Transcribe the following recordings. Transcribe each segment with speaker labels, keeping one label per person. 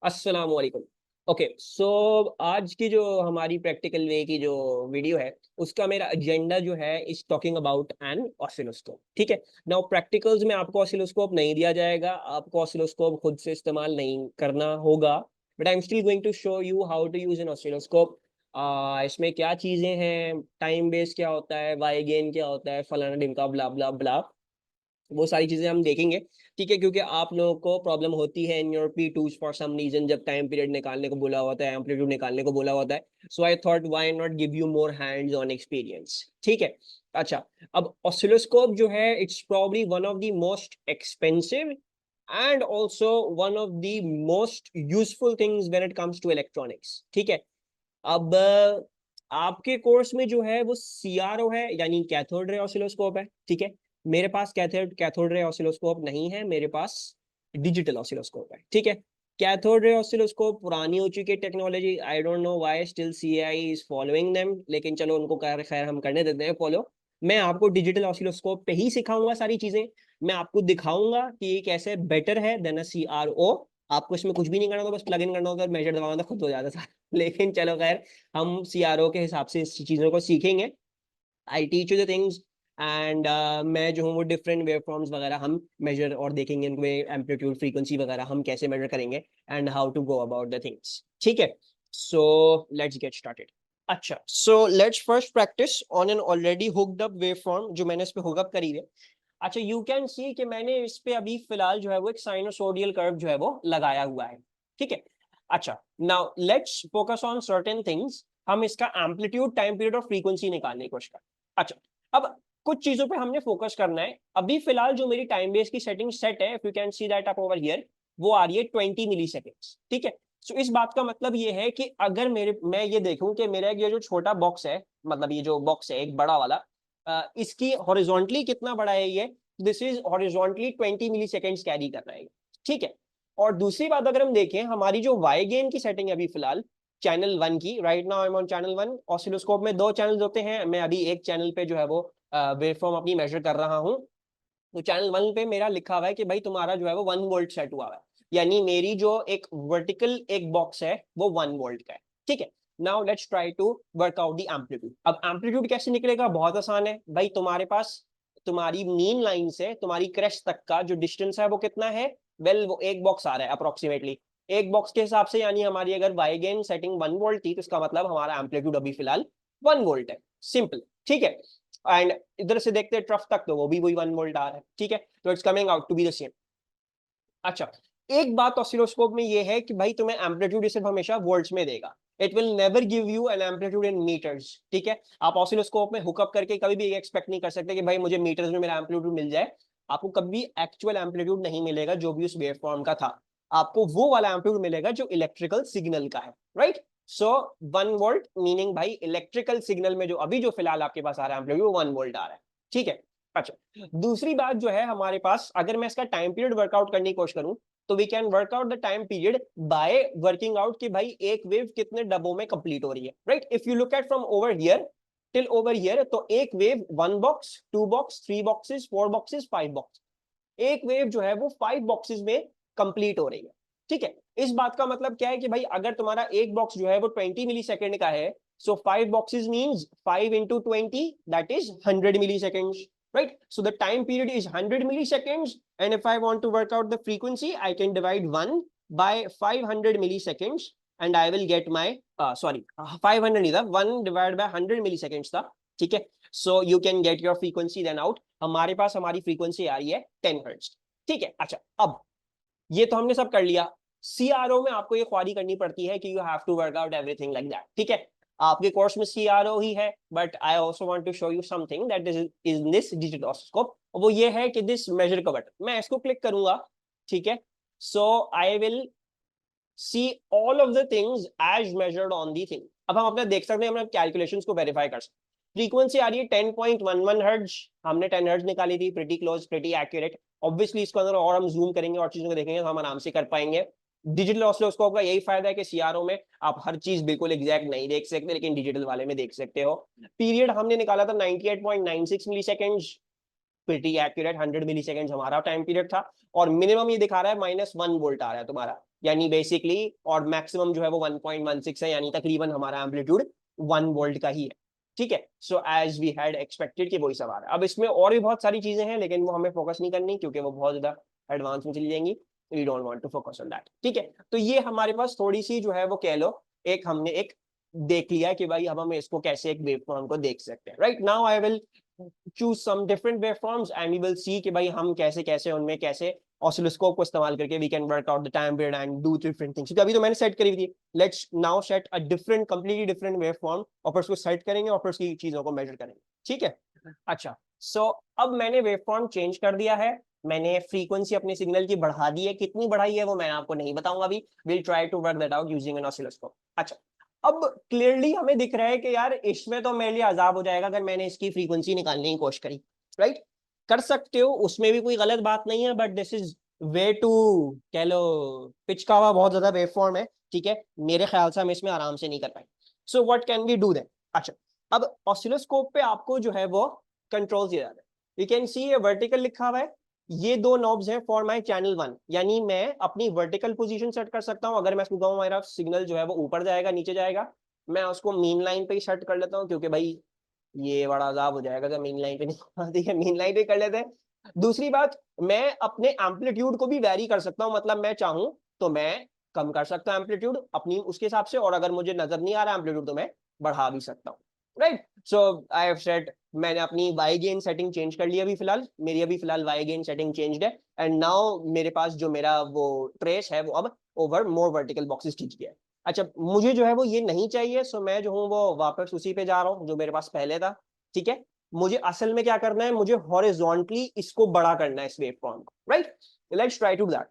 Speaker 1: अस्सलाम वालेकुम। ओके, सो आज की जो हमारी प्रैक्टिकल वे की जो वीडियो है, उसका मेरा एजेंडा जो है is talking about an oscilloscope. ठीक है। नाउ प्रैक्टिकल्स में आपको ऑसिलोस्कोप नहीं दिया जाएगा, आपको ऑसिलोस्कोप खुद से इस्तेमाल नहीं करना होगा, but I am still going to show you how to use an oscilloscope. इसमें क्या चीजें हैं, टाइम बेस क्या होता है, वाई गेन क्या होता है, फलाना ढिमका ब्ला ब्ला ब्ला, वो सारी चीजें हम देखेंगे। ठीक है, क्योंकि आप लोगों को प्रॉब्लम होती है in your P2s for some reason, जब टाइम पीरियड निकालने को बोला होता है, एम्पलीट्यूड निकालने को बोला होता है। So I thought why not give you more hands on experience. ठीक है। अच्छा, अब ऑसिलोस्कोप जो है it's probably one of the most expensive and also one of the most useful things when it comes to electronics. ठीक है। अब आपके कोर्स में जो है वो CRO है, यानी कैथोड रे ऑसिलोस्कोप है। ठीक है। मेरे पास कैथोड कैथोड रे ऑसिलोस्कोप नहीं है, मेरे पास डिजिटल ऑसिलोस्कोप है। ठीक है। कैथोड रे ऑसिलोस्कोप पुरानी हो चुकी है technology, I don't know why still CAI is following them, लेकिन चलो उनको खैर हम करने देते हैं फॉलो। मैं आपको डिजिटल ऑसिलोस्कोप पे ही सिखाऊंगा सारी चीजें। मैं आपको दिखाऊंगा कि ये कैसे बेटर है देन अ CRO। आपको इसमें कुछ भी नहीं करना होगा, बस प्लग इन करना होगा, मेजर दबाना खुद हो जाता था। लेकिन चलो खैर, हम CRO के हिसाब से इस चीजों को सीखेंगे। I teach you the things and मैं जो हूँ वो डिफरेंट वेव फॉर्म्स वगैरह हम मेजर और देखेंगे, इनमें एम्पलीट्यूड फ्रीक्वेंसी वगैरह हम कैसे मेजर करेंगे and how to go about the things. ठीक है। So let's get started. अच्छा, so let's first practice on an already hooked up wave form, जो मैंने इस पे हुक अप करी है। अच्छा, यू कैन सी कि मैंने इस पे अभी फिलहाल जो है वो एक साइनोसोडियल कर्व जो है वो लगाया हुआ है। ठीक है। अच्छा, now let's focus on certain things. हम इसका एम्पलीट्यूड, टाइम पीरियड और फ्रीक्वेंसी निकालने की कोशिश करें। अच्छा, अब कुछ चीजों पे हमने फोकस करना है। अभी फिलहाल जो मेरी टाइम बेस की सेटिंग सेट है, if you can see that up over here, वो आ रही है 20 मिली सेकेंड्स। ठीक है। सो इस बात का मतलब ये है कि अगर मैं ये देखूं कि मेरा ये जो छोटा बॉक्स है, मतलब ये जो बॉक्स है एक बड़ा वाला, इसकी हॉरिजॉन्टली कितना बड़ा है ये, this is horizontally 20 milliseconds carry कर रहा है। ठीक है। और दूसरी बात अगर हम देखें, हमारी जो वाई गेन की सेटिंग है अभी फिलहाल चैनल 1 की, right now I am on channel 1। Oscilloscope में दो चैनल्स होते हैं, मैं अभी एक चैनल पे जो है वो वेवफॉर्म अपनी मेजर कर रहा हूँ। तो चैनल 1 पे मेरा लिखा हुआ है कि भाई तुम्हारा जो है वो 1 वोल्ट सेट हुआ है, यानी मेरी जो एक वर्टिकल एक बॉक्स है वो 1 वोल्ट का है। ठीक है। Now let's try to work out the amplitude. अब एम्पलीट्यूड कैसे निकलेगा, बहुत आसान है भाई। तुम्हारे पास तुम्हारी मीन लाइन से तुम्हारी क्रेस्ट तक का जो डिस्टेंस है वो कितना है, वेल वो एक बॉक्स आ रहा है अप्रोक्सीमेटली। एक बॉक्स के हिसाब से, यानी हमारी अगर वाई गेन सेटिंग 1 वोल्ट थी, तो इसका मतलब हमारा एम्पलीट्यूड अभी फिलहाल 1 वोल्ट है। सिंपल। ठीक है। एंड इधर से देखते हैं ट्रफ तक, तो वो भी वही 1 वोल्ट आ रहा है। ठीक है। तो it's coming out to be the same. अच्छा, एक बात ऑसिलोस्कोप में ये है कि भाई तुम्हें एम्पलीट्यूड सिर्फ हमेशा वोल्ट्स में देगा, it will never give you an amplitude in metres. ठीक है। आप ऑसिलोस्कोप में हुकअप करके कभी भी एक्सपेक्ट नहीं कर सकते कि भाई मुझे मीटर्स में मेरा एम्पलीट्यूड मिल जाए। आपको कभी एक्चुअल एम्पलीट्यूड नहीं मिलेगा जो भी उस वेवफॉर्म का था, आपको वो वाला एम्पलीट्यूड मिलेगा जो इलेक्ट्रिकल सिग्नल का है। राइट। सो 1 वोल्ट मीनिंग भाई इलेक्ट्रिकल सिग्नल में जो अभी जो फिलहाल आपके पास आ रहा है एम्पलीट्यूड, 1 वोल्ट आ रहा है। ठीक है। अच्छा, दूसरी बात जो है हमारे पास, अगर मैं इसका टाइम पीरियड वर्कआउट करने की कोशिश करूं, तो we can work out the time period by working out कि भाई एक वेव कितने डब्बों में कंप्लीट हो रही है। Right. If you look at from over here till over here, तो एक wave 1 box, 2 box, 3 boxes, 4 boxes, 5 box, एक वेव जो है वो 5 बॉक्सेस में कंप्लीट हो रही है। ठीक है। इस बात का मतलब क्या है कि भाई अगर तुम्हारा एक बॉक्स जो है वो 20 मिली सेकेंड का है, so 5 boxes means 5 into 20, that is 100 milliseconds. Right? So the time period is 100 milliseconds, and if I want to work out the frequency, I can divide 1 by 500 milliseconds, and I will get my 500 नहीं था, 1 divided by 100 milliseconds था। ठीक है। So you can get your frequency then out। हमारे पास हमारी frequency आ रही है 10 hertz. ठीक है। अच्छा, अब ये तो हमने सब कर लिया। CRO में आपको ये ख्वारी करनी पड़ती है कि you have to work out everything like that. ठीक है। आपके कोर्स में CRO ही है, but I also want to show you something that is in this digital oscilloscope. वो ये है कि दिस मेजर का बटन, मैं इसको क्लिक करूंगा। ठीक है। So I will see all of the things as measured on the thing. अब हम अपना देख सकते हैं, हम कैलकुलेशंस को वेरीफाई कर सकते हैं। फ्रीक्वेंसी आ रही है 10.11 हर्ट्ज, हमने 10 हर्ट्ज निकाली थी, pretty close, pretty accurate. Obviously इसको अंदर और हम जूम करेंगे और चीजों को देखेंगे तो हम आराम से कर पाएंगे। डिजिटल ऑसिलोस्कोप का यही फायदा है कि CRO में आप हर चीज बिल्कुल एग्जैक्ट नहीं देख सकते, लेकिन डिजिटल वाले में देख सकते हो। पीरियड हमने निकाला था 98.96 मिली सेकेंड। प्रिटी एक्यूरेट 100 मिली सेकेंड हमारा टाइम पीरियड था, और मिनिमम ये दिखा रहा है -1 वोल्ट आ रहा है तुम्हारा, यानी बेसिकली, और मैक्सिमम जो है वो 1.16 है, यानी तकरीबन हमारा एम्पलीट्यूड 1 वोल्ट का ही है। ठीक है, so as we had expected कि वही सवाल है। अब इसमें और भी बहुत सारी चीजें हैं, लेकिन वो हमें फोकस नहीं करनी क्योंकि वो बहुत ज्यादा एडवांस में चली जाएंगी। We don't want to focus on that. ठीक है, तो ये हमारे पास थोड़ी सी जो है वो कह लो एक हमने एक देख लिया कि भाई अब हम इसको कैसे एक वेवफॉर्म को देख सकते हैं। Right now I will choose some different waveforms and we will see कि भाई हम कैसे कैसे उनमें कैसे ऑसिलोस्कोप को इस्तेमाल करके we can work out the time period and do different things। क्योंकि अभी तो मैंने सेट करी थी, let's now set a different completely different waveform और फिर उसको सेट करेंगे और फिर उसकी चीजों को मेजर करेंगे। ठीक है, अच्छा, सो अब मैंने वेवफॉर्म चेंज कर दिया है, मैंने फ्रीक्वेंसी अपने सिग्नल की बढ़ा दी है, कितनी बढ़ाई है वो मैं आपको नहीं बताऊंगा अभी, will try to work that out using an oscilloscope. अच्छा, अब क्लियरली हमें दिख रहा है कि यार इसमें तो मेरे लिए अजाब हो जाएगा अगर मैंने इसकी फ्रीक्वेंसी निकालने की कोशिश करी। राइट, कर सकते हो, उसमें भी कोई गलत बात नहीं है, but this is way to कह लो पिच का हुआ बहुत ज्यादा वेवफॉर्म है। ठीक है, मेरे ख्याल से हम इसमें आराम से नहीं कर पाएंगे। So what can we do then? अच्छा, अब ऑसिलोस्कोप पे आपको जो है वो कंट्रोल दिया जाता है। यू कैन सी ये वर्टिकल लिखा हुआ है, ये दो नॉब्स हैं फॉर माय चैनल 1, यानी मैं अपनी वर्टिकल पोजीशन सेट कर सकता हूं। अगर मैं इसको कहूं मेरा सिग्नल जो है वो ऊपर जाएगा नीचे जाएगा, मैं उसको मीन लाइन पे ही सेट कर लेता हूं, क्योंकि भाई ये बड़ा अजाब हो जाएगा तो मीन लाइन पे नहीं। ठीक है, मीन लाइन पे कर लेते हैं। दूसरी बात, मैं अपने एम्पलीट्यूड को भी वैरी कर सकता हूं, मतलब मैं चाहूं तो मैं कम कर सकता हूं एम्पलीट्यूड अपनी उसके हिसाब से, और अगर मुझे नजर नहीं आ रहा एम्पलीट्यूड तो मैं बढ़ा भी सकता हूँ। Right, so I have set, मैंने अपनी वाई गेन सेटिंग चेंज कर ली अभी फिलहाल, मेरी अभी फिलहाल वाई गेन सेटिंग चेंज्ड है, एंड नाउ मेरे पास जो मेरा वो ट्रेस है वो अब ओवर मोर वर्टिकल बॉक्सेस खींच गया है। अच्छा, मुझे जो है वो ये नहीं चाहिए, सो मैं जो हूँ वो वापस उसी पे जा रहा हूँ जो मेरे पास पहले था। ठीक है, मुझे असल में क्या करना है, मुझे हॉरिजॉन्टली इसको बड़ा करना है इस वेवफॉर्म को। Right, let's try to do that.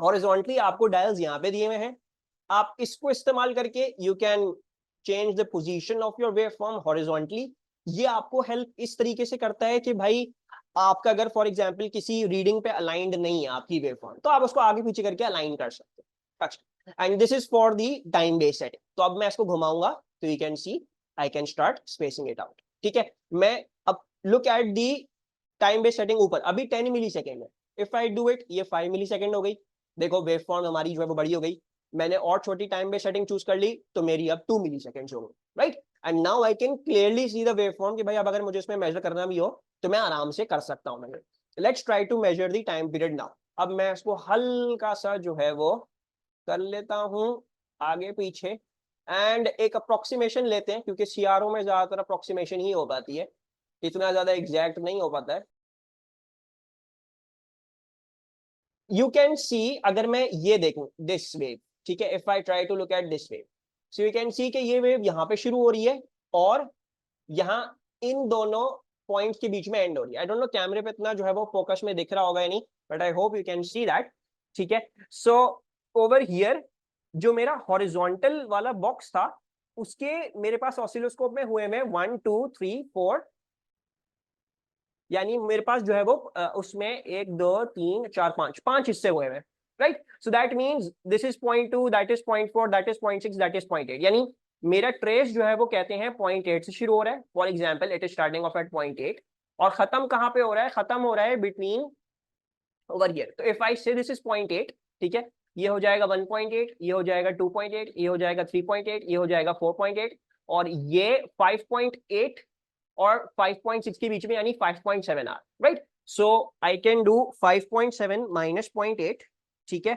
Speaker 1: Horizontally आपको डायल्स यहाँ पे दिए हुए हैं, आप इसको इस्तेमाल करके you can change the position of your waveform horizontally. ये आपको हेल्प इस तरीके से करता है कि भाई आपका अगर फॉर एग्जांपल किसी रीडिंग पे अलाइंड नहीं है आपकी वेवफॉर्म, तो आप उसको आगे पीछे करके अलाइन कर सकते हैं। अच्छा, and this is for the time based setting. तो अब मैं इसको घुमाऊंगा तो you can C I can start spacing it out. ठीक है, मैं अब look at the time based setting, ऊपर अभी 10 मिली सेकेंड है, इफ आई डू इट ये 5 मिली सेकेंड हो गई। देखो वेवफॉर्म हमारी जो है वो बड़ी हो गई, मैंने और छोटी टाइम बेस्ड सेटिंग चूज कर ली तो मेरी अब 2 मिली सेकेंड हो गई। Right, and now I can clearly see the waveform कि भाई अब अगर मुझे इसमें मेजर करना भी हो तो मैं आराम से कर सकता हूँ measure. Let's try to measure the time period now. अब मैं इसको हल्का सा जो है वो कर लेता हूँ आगे पीछे, एंड एक अप्रोक्सीमेशन लेते हैं क्योंकि सीआरओ में ज्यादातर अप्रोक्सीमेशन ही हो पाती है, इतना ज्यादा एग्जैक्ट नहीं हो पाता है। यू कैन सी, अगर मैं ये देखूं दिस वेव, ठीक है, if I try to look at this wave, so you can see कि ये वेव यहाँ पे शुरू हो रही है और यहाँ इन दोनों पॉइंट्स के बीच में एंड हो रही है। आई डोंट नो कैमरे पे इतना जो है वो फोकस में दिख रहा होगा या नहीं, but I hope you can see that. ठीक है, सो ओवर हियर जो मेरा हॉरिजॉन्टल वाला बॉक्स था उसके मेरे पास ऑसिलोस्कोप में हुए में 1 2 3 4, यानी मेरे पास जो है वो उसमें 1 2 3 4 5 5 हिस्से हुए हैं। Right, so that means this is 0.2, that is 0.4, that is 0.6, that is 0.8, यानी मेरा ट्रेस जो है वो कहते हैं 0.8 से शुरू हो रहा है। For example it is starting off at 0.8 और खत्म कहाँ पे हो रहा है, खत्म हो रहा है बिटवीन ओवर हियर। तो इफ आई से दिस इज 0.8, ठीक है, ये हो जाएगा 1.8, ये हो जाएगा 2.8, ये हो जाएगा 3.8, ये हो जाएगा 4.8, और ये 5.8 और 5.6 के बीच में, यानी 5.7 आर। Right, so I can do 5.7 minus 0.8। ठीक है,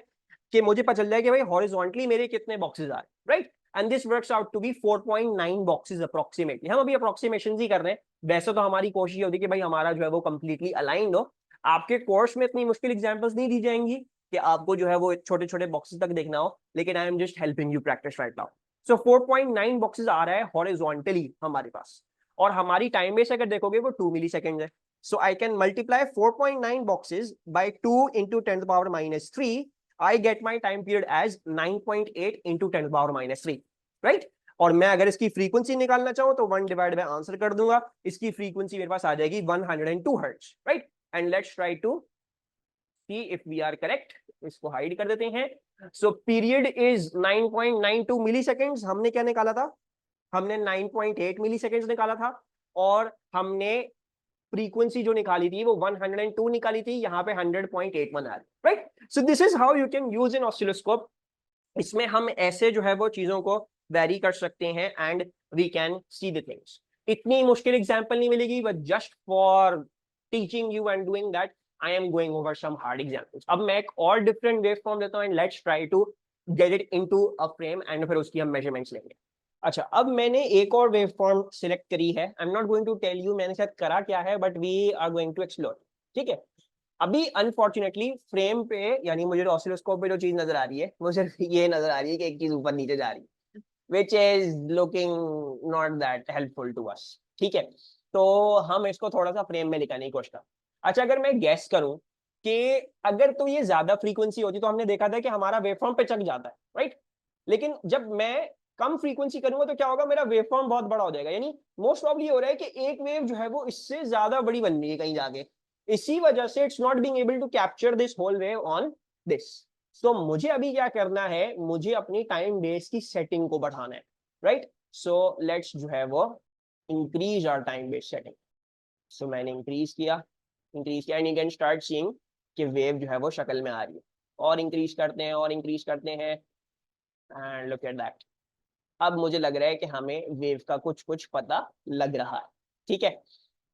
Speaker 1: कि मुझे पता चल जाए कि भाई हॉरिजॉन्टली मेरे कितने बॉक्सेस आ रहे। Right, and this works out to be 4.9 boxes approximately. हम अभी अप्रोक्सीमेशन ही कर रहे हैं, वैसे तो हमारी कोशिश होती है कि भाई हमारा जो है वो कंप्लीटली अलाइंड हो। आपके कोर्स में इतनी मुश्किल एग्जांपल्स नहीं दी जाएंगी कि आपको जो है वो छोटे छोटे बॉक्सेस तक देखना हो, लेकिन I am just helping you practice right now. So 4.9 boxes आ रहा है हॉरिजॉन्टली हमारे पास, और हमारी टाइम बेस अगर देखोगे वो 2 मिली सेकेंड है। So I can multiply 4.9 boxes by 2 into 10 to the power minus 3, I get my time period as 9.8 into 10 to the power minus 3, right. और मैं अगर इसकी फ्रीक्वेंसी निकालना चाहूं तो 1 डिवाइड बाय आंसर कर दूंगा, इसकी फ्रीक्वेंसी मेरे पास आ जाएगी 102 hertz. Right, and let's try to see if we are correct. इसको हाइड कर देते हैं। So period is 9.92 millisecond. हमने क्या निकाला था, हमने 9.8 मिली सेकेंड निकाला था, और हमने फ्रीक्वेंसी जो निकाली थी वो 102 निकाली थी, यहाँ पे 100.81 आ रही, right? So this is how you can use an oscilloscope. इसमें हम ऐसे जो है वो चीजों को वेरी कर सकते हैं and we can see the things. इतनी मुश्किल एग्जांपल नहीं मिलेगी, but just for teaching you and doing that I am going over some hard examples. अब मैं एक और डिफरेंट वेव फॉर्म देता हूँ and let's try to get it into a frame एंड फिर उसकी हम मेजरमेंट्स लेंगे। अच्छा, अब मैंने एक और वेव फॉर्म सिलेक्ट करी है। I am not going to tell you मैंने शायद करा क्या है, but we are going to explore. ठीक है, अभी अनफॉर्चुनेटली फ्रेम पे यानी मुझे ऑसिलोस्कोप पे जो चीज नजर आ रही है वो सिर्फ ये नजर आ रही है कि एक चीज ऊपर नीचे जा रही है, which is looking not that helpful to us. ठीक है, तो हम इसको थोड़ा सा फ्रेम में लिखाने की कोशिश करें। अच्छा, अगर मैं गेस करूं कि अगर तो ये ज्यादा फ्रीक्वेंसी होती तो हमने देखा था कि हमारा वेवफॉर्म पे चक जाता है, राइट? लेकिन जब मैं कम फ्रीक्वेंसी करूंगा तो क्या होगा, मेरा वेवफॉर्म बहुत बड़ा हो जाएगा। यानी मोस्ट प्रॉब्ली हो रहा है कि एक वेव जो है वो इससे ज्यादा बड़ी बन रही है कहीं जाके, इसी वजह से it's not being able to capture this whole wave on this. So मुझे अभी क्या करना है, मुझे अपनी टाइम बेस की सेटिंग को बढ़ाना है, राइट? सो लेट्स जो है वो increase our time base setting. So मैंने इंक्रीज किया and you can start seeing कि वेव जो है वो शक्ल में आ रही है। और इंक्रीज करते हैं और इंक्रीज करते हैं एंड लुक एट दैट। अब मुझे लग रहा है कि हमें वेव का कुछ कुछ पता लग रहा है। ठीक है,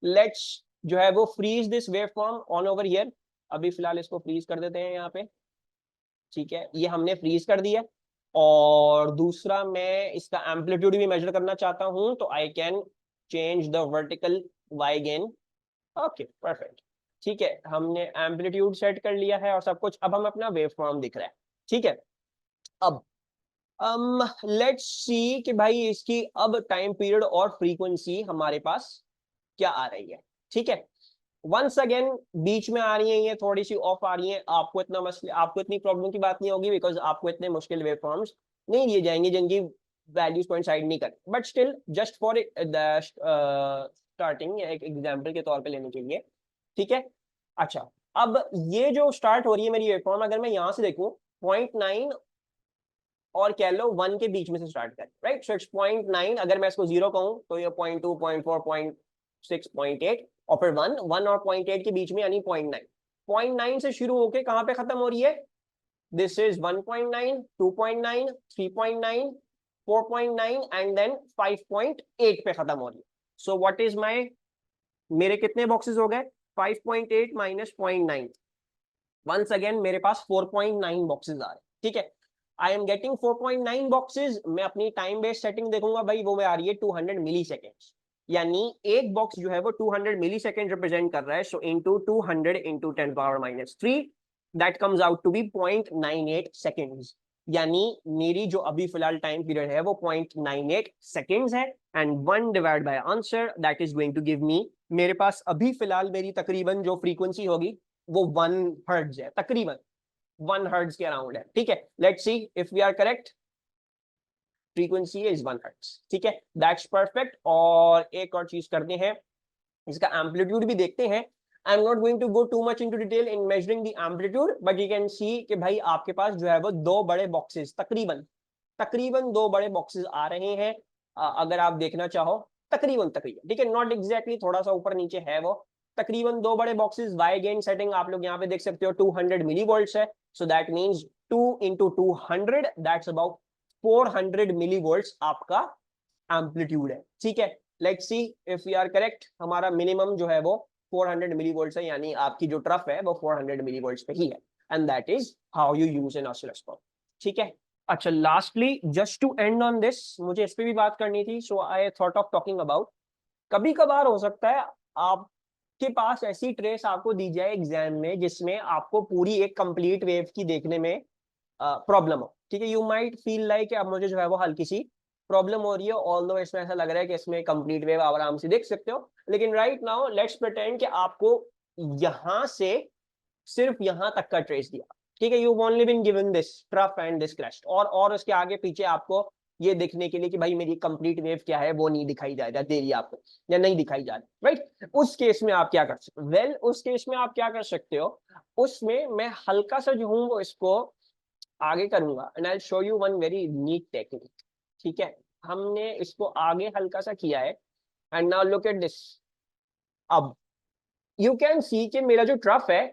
Speaker 1: लेट्स जो है वो freeze this wave form on over here. अभी फिलहाल इसको फ्रीज कर देते हैं यहाँ पे। ठीक है, ये हमने फ्रीज कर दिया। और दूसरा, मैं इसका एम्पलीट्यूड भी मेजर करना चाहता हूं, तो I can change the vertical Y gain. Okay, perfect. ठीक है, हमने एम्पलीट्यूड सेट कर लिया है और सब कुछ। अब हम अपना वेव फॉर्म दिख रहा है। ठीक है, अब लेट्स सी कि भाई इसकी अब टाइम पीरियड और फ्रीक्वेंसी हमारे पास क्या आ रही है। ठीक है, वंस अगेन बीच में आ रही है ये थोड़ी सी ऑफ आ रही है। आपको इतनी प्रॉब्लम की बात नहीं होगी, बिकॉज आपको इतने मुश्किल वेव फॉर्म्स नहीं दिए जाएंगे जिनकी वैल्यूज कोइंसाइड नहीं कर। But still just for starting एक एग्जांपल के तौर पे लेने के लिए। ठीक है, अच्छा, अब ये जो स्टार्ट हो रही है मेरी वेव फॉर्म, अगर मैं यहां से देखूं 0.9 और कह लो 1 के बीच में से स्टार्ट करें, राइट? So it's 0.9। अगर मैं इसको 0 कहूं तो ये 0.2, 0.4, 0.6, 0.8 और फिर 1 और 0.8 के बीच में, यानी 0.9। 0.9 से शुरू होके कहां पे खत्म हो रही है? दिस इज 1.9, 2.9, 3.9, 4.9 एंड देन 5.8 पे खत्म हो रही है। सो व्हाट इज माय, मेरे कितने बॉक्सेस हो गए? 5.8 माइनस 0.9। वंस अगेन मेरे पास 4.9 बॉक्सेस आ रहे हैं। ठीक है, आई एम गेटिंग 4.9 बॉक्सेस। मैं अपनी टाइम बेस्ड सेटिंग देखूंगा भाई, वो में आ रही है 200 मिली सेकेंड्स। यानी एक बॉक्स जो है वो 200 मिली सेकेंड रिप्रेजेंट कर रहा है। So into 200 into 10⁻⁻3, that comes out to be 0.98 seconds. यानी मेरी जो अभी फिलहाल टाइम पीरियड है वो 0.98 सेकेंड्स है। And 1 divide by answer, that is going to give me, मेरे पास अभी फिलहाल मेरी तकरीबन जो फ्रीक्वेंसी होगी वो 1 हर्ट्ज है, तकरीबन 1 हर्ट्ज के अराउंड है। ठीक है, let's see if we are correct. Frequency is 1 hertz. ठीक है, दैट्स परफेक्ट। और एक और चीज करते हैं, इसका एम्पलीट्यूड भी देखते हैं। I am not going to go too much into detail in measuring the amplitude, but you can see कि भाई आपके पास जो है वो दो बड़े बॉक्सेस, तकरीबन तकरीबन दो बड़े बॉक्सेस आ रहे हैं। अगर आप देखना चाहो, तकरीबन तकरीबन, ठीक है, नॉट एग्जैक्टली, थोड़ा सा ऊपर नीचे है वो। तकरीबन दो बड़े बॉक्सेस। वाई गेन सेटिंग आप लोग यहाँ पे देख सकते हो 200 मिली वोल्ट्स है। So that means 2 into 200, that's about 400 millivolts आपका एम्पलीट्यूड है। ठीक है, let's see if we are correct. हमारा मिनिमम जो है वो 400 मिली वोल्ट्स है, यानी आपकी जो ट्रफ है वो 400 मिली वोल्ट्स पे ही है। And that is how you use an oscilloscope. ठीक है, अच्छा, lastly just to end on this, मुझे इस पे भी बात करनी थी। So I thought of talking about, कभी कभार हो सकता है आपके पास ऐसी ट्रेस आपको दी जाए एग्जाम में जिसमें आपको पूरी एक कंप्लीट वेव की देखने में प्रॉब्लम हो। ठीक है, यू माइट फील लाइक अब मुझे जो है वो हल्की सी प्रॉब्लम हो रही है, ऑल्दो इसमें ऐसा लग रहा है कि इसमें कंप्लीट वेव आप आराम से देख सकते हो। लेकिन राइट नाउ लेट्स प्रिटेंड कि आपको यहां से सिर्फ यहां तक का ट्रेस दिया। ठीक है, you only been given this trough and this crest, और उसके आगे पीछे आपको ये देखने के लिए कि भाई मेरी कंप्लीट वेव क्या है वो नहीं दिखाई जा रही, दे रही आपको या नहीं दिखाई जा रही, राइट? उस केस में आप क्या कर सकते हो? वेल, उस केस में आप क्या कर सकते हो, उसमें मैं हल्का सा जो हूँ वो इसको आगे करूंगा and I show you one very neat technique. ठीक है, हमने इसको आगे हल्का सा किया है and now look at this. अब यू कैन सी कि मेरा जो ट्रफ है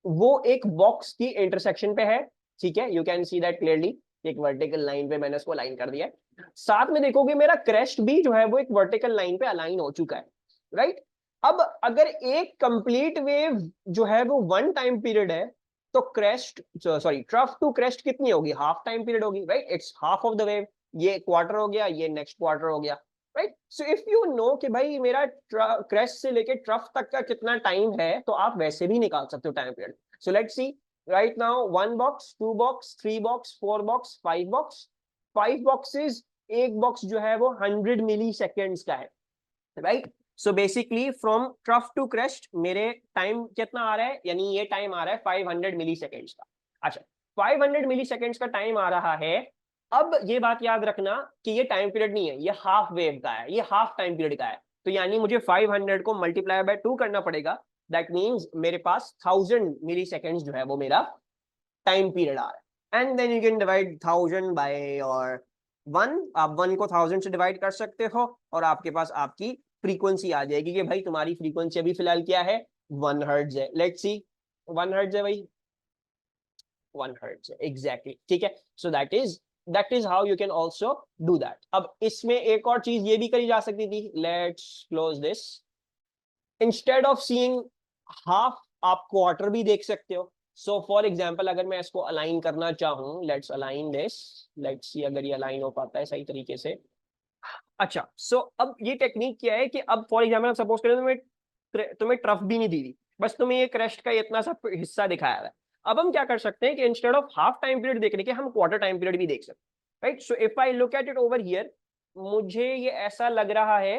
Speaker 1: वो एक बॉक्स की इंटरसेक्शन पे है, ठीक है, you can see that clearly, एक वर्टिकल लाइन पे मैंने उसको अलाइन कर दिया है। साथ में देखोगे मेरा क्रेस्ट भी जो है वो एक वर्टिकल लाइन पे अलाइन हो चुका है, राइट। अब अगर एक कंप्लीट वेव जो है वो वन टाइम पीरियड है, तो crest sorry trough to crest कितनी होगी, हाफ टाइम पीरियड होगी, right, it's half of the wave. ये क्वार्टर हो गया, ये नेक्स्ट क्वार्टर हो गया, right. So if you know कि भाई मेरा क्रेस्ट से लेके ट्रफ तक का कितना टाइम है, तो आप वैसे भी निकाल सकते हो time period. So let's see right now, 1 box, 2 box, 3 box, 4 box, 5 box, 5 boxes, एक बॉक्स जो है वो 100 मिली सेकेंड्स का है, right. So basically from trough to crest मेरे टाइम कितना आ रहा है, यानी ये टाइम आ रहा है 500 मिली सेकेंड्स का। अच्छा, 500 मिली सेकेंड्स का टाइम आ रहा है। अब ये बात याद रखना कि ये टाइम पीरियड नहीं है, ये हाफ वेव का है, ये हाफ टाइम पीरियड का है। तो यानी मुझे 500 को मल्टीप्लाई बाय 2 करना पड़ेगा। दैट मीन्स मेरे पास 1000 मिली सेकेंड्स जो है वो मेरा टाइम पीरियड आ रहा है। And then you can divide 1000 by और 1, आप 1 को 1000 से डिवाइड कर सकते हो और आपके पास आपकी फ्रीक्वेंसी आ जाएगी कि भाई तुम्हारी फ्रीक्वेंसी अभी फिलहाल क्या है, 1 हर्ट्ज है। लेट्स सी, 1 हर्ट्ज है भाई, 1 हर्ट्ज है एग्जैक्टली, ठीक है। So that is how you can also do that. अब इसमें एक और चीज ये भी करी जा सकती थी, let's close this. Instead of seeing half, आप क्वार्टर भी देख सकते हो। सो फॉर एग्जाम्पल अगर मैं इसको अलाइन करना चाहूँ, let's align this, let's see अगर ये अलाइन हो पाता है सही तरीके से। अच्छा, सो अब ये टेक्निक क्या है कि अब फॉर एग्जाम्पल सपोज करें तुम्हें ट्रफ भी नहीं दी थी, बस तुम्हें ये क्रेस्ट का इतना सा हिस्सा दिखाया है। अब हम क्या कर सकते हैं कि instead of half time period देखने के हम क्वार्टर टाइम पीरियड भी देख सकते हैं, right. So if I look at it over here, मुझे ये ऐसा लग रहा है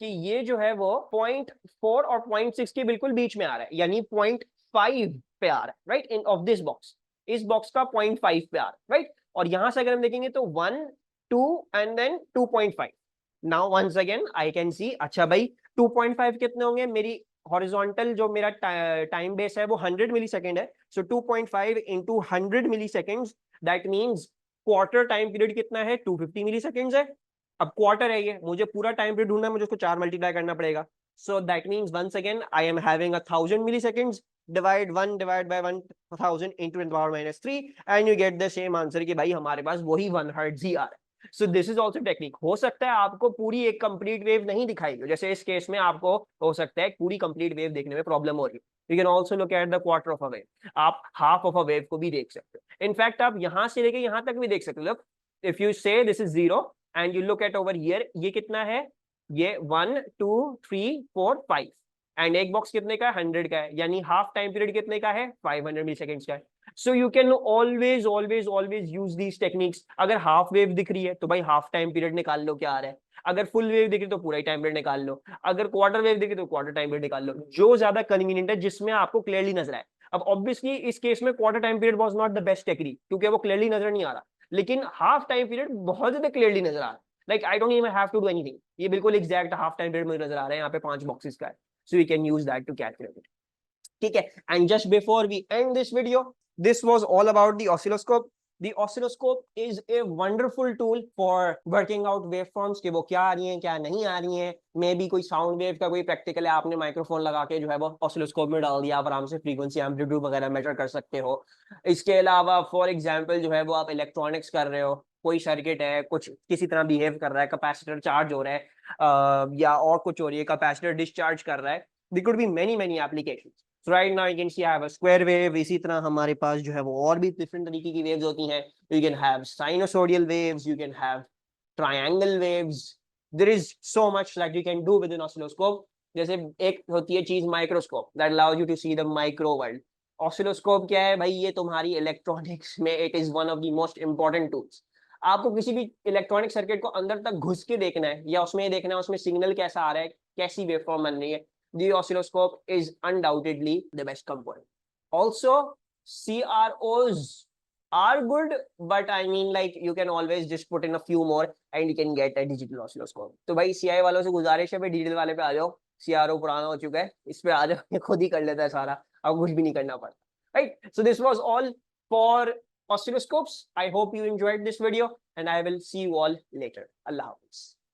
Speaker 1: कि ये जो है वो 0.4 और 0.6 के बिल्कुल बीच में आ रहा है, यानी 0.5 पे आ रहा है, right, in of this box, इस बॉक्स का 0.5 पे आ रहा है, राइट। और यहां से अगर हम देखेंगे तो 1, 2 and then 2.5। Now once again I can see, अच्छा भाई 2.5 कितने होंगे, मेरी हॉरिजॉन्टल जो मेरा टाइम बेस है वो 100 मिली सेकेंड है। So 2.5 into 100 millisecond, that means quarter time period कितना है, 250 मिली सेकेंड है। अब क्वार्टर है ये, मुझे पूरा टाइम पीरियड ढूंढना है, मुझे उसको 4 मल्टीप्लाई करना पड़ेगा। So that means once again I am having 1000 millisecond, divide 1 divide by 1000 into 10⁻³ and you get the same answer कि भाई हमारे पास वही 1 हर्ट्ज ही आ रहा है। So this is also technique. हो सकता है आपको पूरी एक कंप्लीट वेव नहीं दिखाई हो, जैसे इस केस में आपको हो सकता है पूरी कंप्लीट वेव देखने में प्रॉब्लम हो रही है। You can also look at the quarter of a wave, आप हाफ ऑफ अ वेव को भी देख सकते हो। इनफैक्ट आप यहां से लेके यहां तक भी देख सकते हो। लुक, इफ यू से this is 0 and you look at over here, ये कितना है, ये 1 2 3 4 5 एंड एक बॉक्स कितने का है, 100 का है, यानी हाफ टाइम पीरियड कितने का है, 500 मिली सेकेंड्स का है। सो you can always always always use these techniques. अगर हाफ वेव दिख रही है तो भाई हाफ टाइम पीरियड निकाल लो क्या आ रहा है, अगर फुल वेव दिख रही तो पूरा टाइम पीरियड निकाल लो, अगर क्वार्टर वेव दिख रही तो क्वार्टर टाइम पीरियड निकाल लो, जो ज्यादा कन्वीनियंट है, जिसमें आपको क्लियरली नजर आए। अब ऑब्वियसली इस केस में quarter time period was not the best technique, क्योंकि वो क्लियरली नजर नहीं आ रहा, लेकिन हाफ टाइम पीरियड बहुत ज्यादा क्लियरली नजर आ रहा है। Like I don't even have to do anything, ये बिल्कुल एग्जैक्ट हाफ टाइम पीरियड मुझे नजर आ रहा है, यहाँ पे 5 बॉक्सेस का है। So we can use that to calculate it, ठीक है। And just before we end this video, this was all about the oscilloscope. The oscilloscope is a wonderful tool for working out waveforms कि वो क्या आ रही हैं क्या नहीं आ रही हैं। मे बी कोई साउंड वेव का कोई प्रैक्टिकल है, आपने माइक्रोफोन लगा के जो है वो ऑसिलोस्कोप में डाल दिया, आप आराम से फ्रीक्वेंसी एम्पलीट्यूड वगैरह मेजर कर सकते हो। इसके अलावा फॉर एग्जांपल जो है वो आप इलेक्ट्रॉनिक्स कर रहे हो, कोई सर्किट है कुछ किसी तरह बिहेव कर रहा है, कैपेसिटर चार्ज हो रहा है या और कुछ हो रही है, कैपेसिटर डिस्चार्ज कर रहा है, there could be many many applications. So right now you can see I have a square wave, इसी तरह हमारे पास जो है वो और भी डिफरेंट तरीके की वेव्स होती हैं। You can have sinusoidal waves, you can have triangle waves. There is so much that you can do with an oscilloscope. जैसे एक होती है चीज microscope, that allows you to see the micro world. Oscilloscope क्या है भाई, ये तुम्हारी इलेक्ट्रॉनिक्स में it is one of the most important tools. आपको किसी भी इलेक्ट्रॉनिक सर्किट को अंदर तक घुस के देखना है, या उसमें देखना है उसमें सिग्नल कैसा आ रहा है, कैसी वेवफॉर्म बन रही है, the oscilloscope is undoubtedly the best component. Also, CROs are good, but I mean like you can always just put in a few more and you can get a digital oscilloscope. तो भाई CI वालों से गुजारिश है भाई digital वाले पे आ जाओ, CRO पुराना हो चुका है, इस पे आ जाओ, ये खुद ही कर लेता है सारा, अब कुछ भी नहीं करना पड़ता, right? So this was all for oscilloscopes. I hope you enjoyed this video and I will see you all later. Allah Hafiz.